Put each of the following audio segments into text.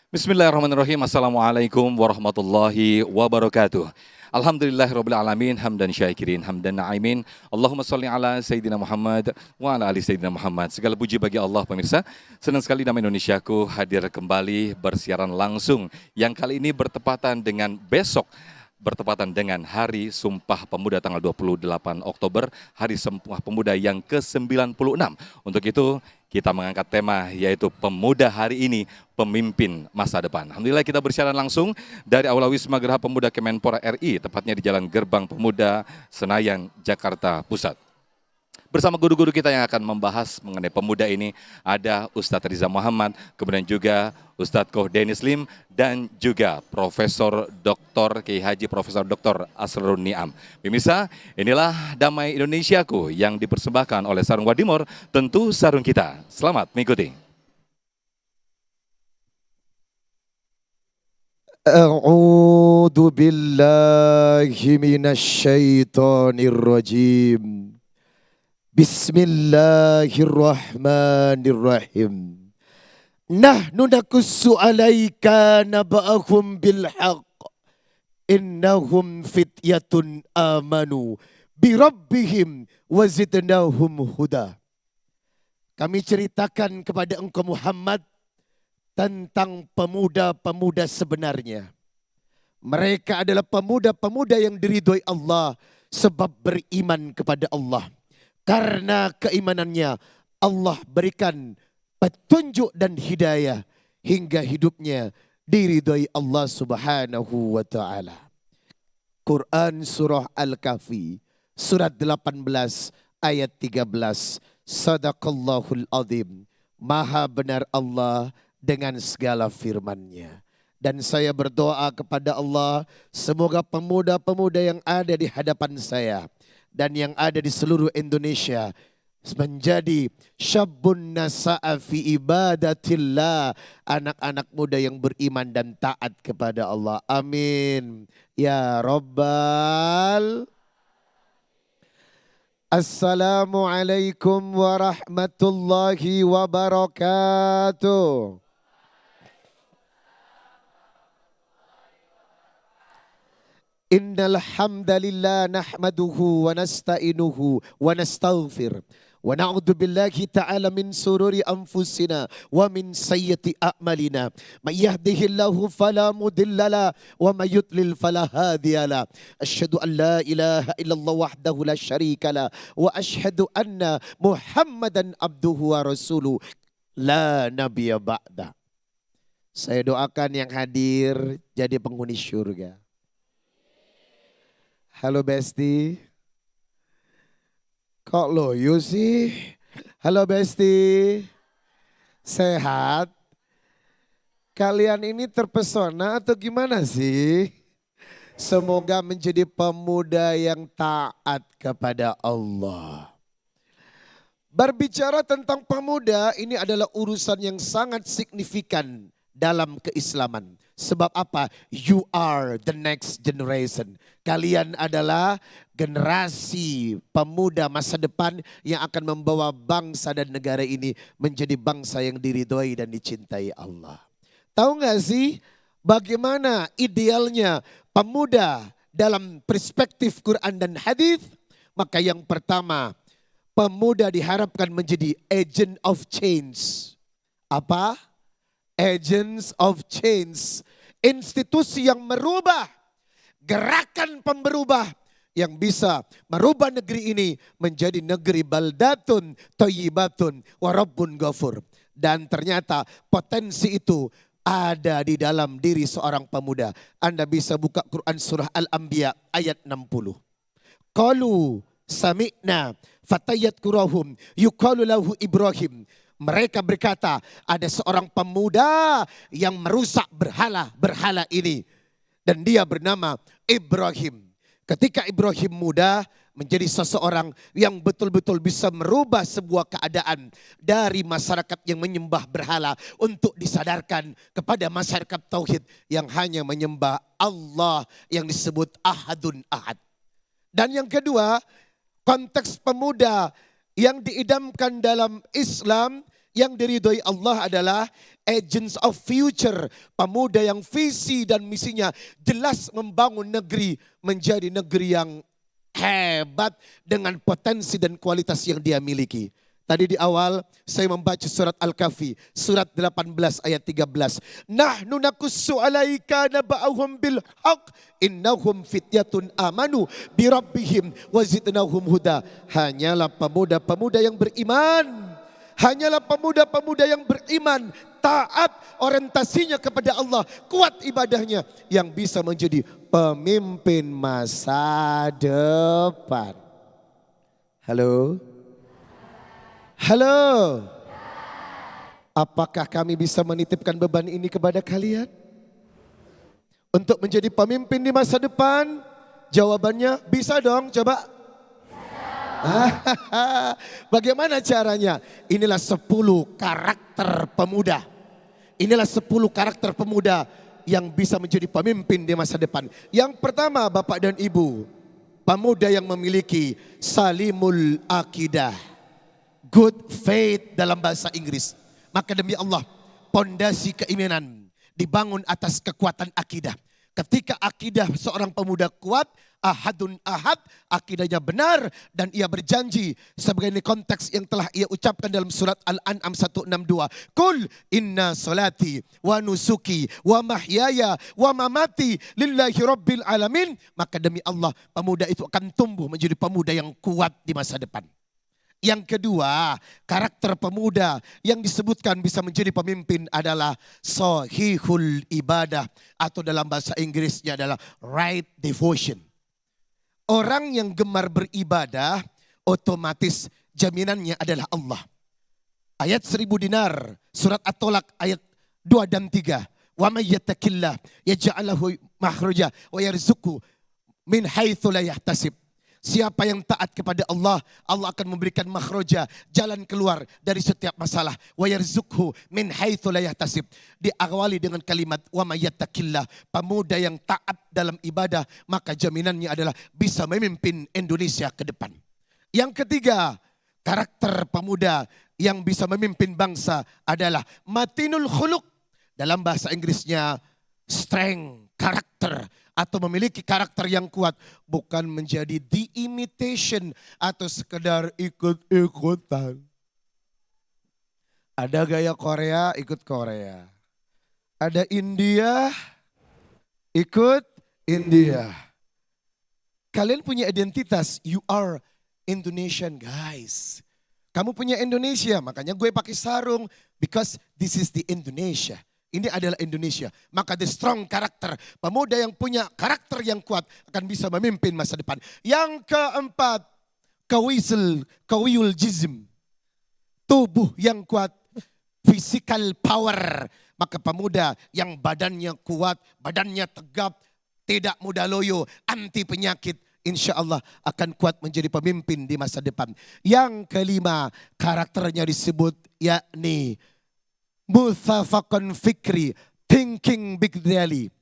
Bismillahirrahmanirrahim. Assalamualaikum warahmatullahi wabarakatuh. Alhamdulillahirabbil alamin, hamdan syakirin, hamdan na'imin. Allahumma shalli ala Sayyidina Muhammad wa ala ali Sayyidina Muhammad. Segala puji bagi Allah pemirsa. Senang sekali Nama Indonesiaku hadir kembali bersiaran langsung yang kali ini bertepatan dengan besok, bertepatan dengan Hari Sumpah Pemuda tanggal 28 Oktober, Hari Sumpah Pemuda yang ke-96. Untuk itu kita mengangkat tema yaitu Pemuda Hari Ini, Pemimpin Masa Depan. Alhamdulillah kita bersiaran langsung dari Aula Wisma Geraha Pemuda Kemenpora RI, tepatnya di Jalan Gerbang Pemuda, Senayan, Jakarta Pusat. Bersama guru-guru kita yang akan membahas mengenai pemuda ini ada Ustadz Riza Muhammad, kemudian juga Ustadz Koh Denis Lim, dan juga Profesor Dr. Kiai Haji Profesor Dr. Asrul Niam. Pemirsa, inilah Damai Indonesiaku yang dipersembahkan oleh Sarung Wadimor, tentu sarung kita. Selamat mengikuti. A'udzu billahi minasyaitonir rajim. Bismillahirrahmanirrahim. Nahnu nakussu 'alaika naba'ahum bil haqq. Innahum fityatun amanu bi rabbihim wa zidnahum huda. Kami ceritakan kepada engkau Muhammad tentang pemuda-pemuda sebenarnya. Mereka adalah pemuda-pemuda yang diridhoi Allah sebab beriman kepada Allah. Karena keimanannya Allah berikan petunjuk dan hidayah hingga hidupnya diridhoi Allah Subhanahu wa taala. Quran surah Al-Kahfi surat 18 ayat 13. Sadaqallahul azim. Maha benar Allah dengan segala firman-Nya. Dan saya berdoa kepada Allah, semoga pemuda-pemuda yang ada di hadapan saya dan yang ada di seluruh Indonesia menjadi syabun nasa'a fi ibadatillah, anak-anak muda yang beriman dan taat kepada Allah. Amin ya rabbal. Assalamualaikum warahmatullahi wabarakatuh. Innal hamdalillah nahmaduhu wa nasta'inuhu wa nastaghfir wa na'udzu billahi ta'ala min sururi anfusina wa min sayyiati a'malina. May yahdihillahu fala mudilla wa may yudlil fala hadiya. Asyhadu an la ilaha illallah wahdahu la syarika la wa asyhadu anna Muhammadan abduhu wa rasuluh la nabiyya ba'da. Saya doakan yang hadir jadi penghuni syurga. Halo Besti. Kok loyo sih? Halo Besti. Sehat? Kalian ini terpesona atau gimana sih? Semoga menjadi pemuda yang taat kepada Allah. Berbicara tentang pemuda, ini adalah urusan yang sangat signifikan dalam keislaman. Sebab apa? You are the next generation. Kalian adalah generasi pemuda masa depan yang akan membawa bangsa dan negara ini menjadi bangsa yang diridhoi dan dicintai Allah. Tahu gak sih bagaimana idealnya pemuda dalam perspektif Quran dan hadis? Maka yang pertama, pemuda diharapkan menjadi agent of change. Apa? Agents of change. Institusi yang merubah, gerakan pemberubah yang bisa merubah negeri ini menjadi negeri baldatun thayyibatun wa rabbun ghafur. Dan ternyata potensi itu ada di dalam diri seorang pemuda. Anda bisa buka Quran surah Al-Anbiya ayat 60. Qalu sami'na fatayat kurahum yuqalu lahu Ibrahim. Mereka berkata, ada seorang pemuda yang merusak berhala ini. Dan dia bernama Ibrahim. Ketika Ibrahim muda, menjadi seseorang yang betul-betul bisa merubah sebuah keadaan dari masyarakat yang menyembah berhala untuk disadarkan kepada masyarakat tauhid yang hanya menyembah Allah yang disebut Ahadun Ahad. Dan yang kedua, konteks pemuda yang diidamkan dalam Islam Yang diridhoi Allah adalah agents of future. Pemuda yang visi dan misinya jelas membangun negeri menjadi negeri yang hebat dengan potensi dan kualitas yang dia miliki. Tadi di awal saya membaca surat Al-Kahfi, surat 18 ayat 13. Nahnu nakussu alaika naba'ahum bil haq innahum fityatun amanu bi rabbihim wa zidnahum huda. Hanyalah pemuda-pemuda yang beriman. Hanyalah pemuda-pemuda yang beriman, taat orientasinya kepada Allah, kuat ibadahnya yang bisa menjadi pemimpin masa depan. Halo? Halo? Apakah kami bisa menitipkan beban ini kepada kalian? Untuk menjadi pemimpin di masa depan? Jawabannya bisa dong, coba. Bagaimana caranya? Inilah 10 karakter pemuda. Inilah 10 karakter pemuda yang bisa menjadi pemimpin di masa depan. Yang pertama, Bapak dan Ibu, pemuda yang memiliki salimul akidah, good faith dalam bahasa Inggris. Maka demi Allah, pondasi keimanan dibangun atas kekuatan akidah. Ketika akidah seorang pemuda kuat, ahadun ahad, akidahnya benar dan ia berjanji sebagai konteks yang telah ia ucapkan dalam surat Al-An'am 162. Qul inna salati wa nusuki wa mahyaya wa mamati lillahi rabbil alamin. Maka demi Allah, pemuda itu akan tumbuh menjadi pemuda yang kuat di masa depan. Yang kedua, karakter pemuda yang disebutkan bisa menjadi pemimpin adalah sahihul ibadah, atau dalam bahasa Inggrisnya adalah right devotion. Orang yang gemar beribadah otomatis jaminannya adalah Allah. Ayat 1000 dinar, surat At-Tolak ayat 2 dan 3. Wa may yattaqillah yaj'al lahu makhraja wa yarzuqhu min haitsu la yahtasib. Siapa yang taat kepada Allah, Allah akan memberikan makhraja, jalan keluar dari setiap masalah. Wa yarzuqhu min haitsu la yahtasib. Diawali dengan kalimat wa may yattaqillah. Pemuda yang taat dalam ibadah, maka jaminannya adalah bisa memimpin Indonesia ke depan. Yang ketiga, karakter pemuda yang bisa memimpin bangsa adalah matinul khuluq. Dalam bahasa Inggrisnya strength, karakter, atau memiliki karakter yang kuat, bukan menjadi the imitation atau sekedar ikut-ikutan. Ada gaya Korea, ikut Korea. Ada India, ikut India. Kalian punya identitas, you are Indonesian guys. Kamu punya Indonesia, makanya gue pakai sarung, because this is the Indonesia. Ini adalah Indonesia. Maka the strong karakter, pemuda yang punya karakter yang kuat akan bisa memimpin masa depan. Yang keempat, kawiyul jism. Tubuh yang kuat, physical power. Maka pemuda yang badannya kuat, badannya tegap, tidak mudah loyo, anti penyakit, insya Allah akan kuat menjadi pemimpin di masa depan. Yang kelima, karakternya disebut yakni muthafaqan fikri, thinking big really.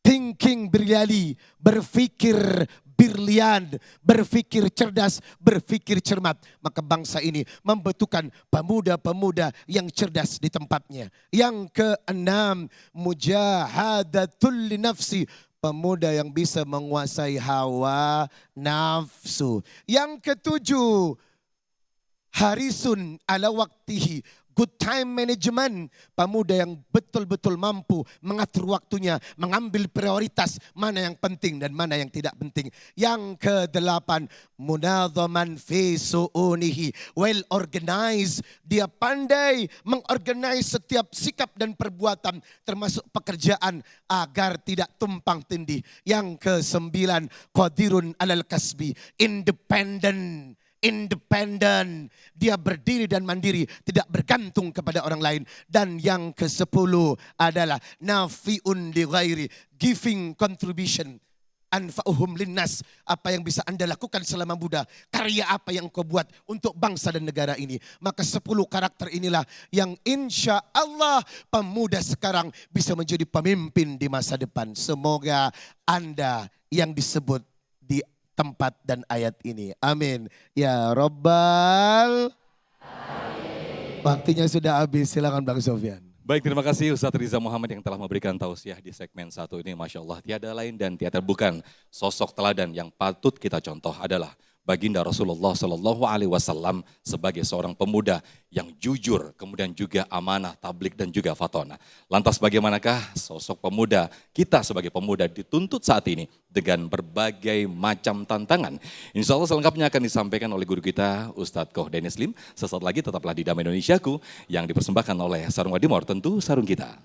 Thinking brilliantly, berpikir brilian, berpikir cerdas, berpikir cermat. Maka bangsa ini membutuhkan pemuda-pemuda yang cerdas di tempatnya. Yang keenam, mujahadatul nafsi, pemuda yang bisa menguasai hawa nafsu. Yang ketujuh, harisun ala waktihi, good time management, pemuda yang betul-betul mampu mengatur waktunya, mengambil prioritas mana yang penting dan mana yang tidak penting. Yang kedelapan, munadhaman fi su'unihi, well organized, dia pandai mengorganize setiap sikap dan perbuatan termasuk pekerjaan agar tidak tumpang tindih. Yang kesembilan, qadirun alal kasbi, independent, dia berdiri dan mandiri, tidak bergantung kepada orang lain. Dan yang ke-10 adalah nafi'un li ghairi, giving contribution, anfa'uhum linnas, apa yang bisa Anda lakukan selama muda, karya apa yang kau buat untuk bangsa dan negara ini. Maka 10 karakter inilah yang insya Allah pemuda sekarang bisa menjadi pemimpin di masa depan. Semoga Anda yang disebut di tempat dan ayat ini. Amin. Ya Rabbal. Amin. Waktunya sudah habis, silakan Bang Sofyan. Baik, terima kasih Ustadz Riza Muhammad yang telah memberikan tausiah di segmen 1 ini. Masya Allah, tiada lain dan tiada bukan sosok teladan yang patut kita contoh adalah baginda Rasulullah Shallallahu Alaihi Wasallam sebagai seorang pemuda yang jujur, kemudian juga amanah, tablik dan juga fatona. Lantas bagaimanakah sosok pemuda, kita sebagai pemuda dituntut saat ini dengan berbagai macam tantangan. Insya Allah selengkapnya akan disampaikan oleh guru kita Ustadz Koh Dennis Lim. Sesaat lagi tetaplah di Damai Indonesiaku yang dipersembahkan oleh Sarung Wadimor, tentu sarung kita.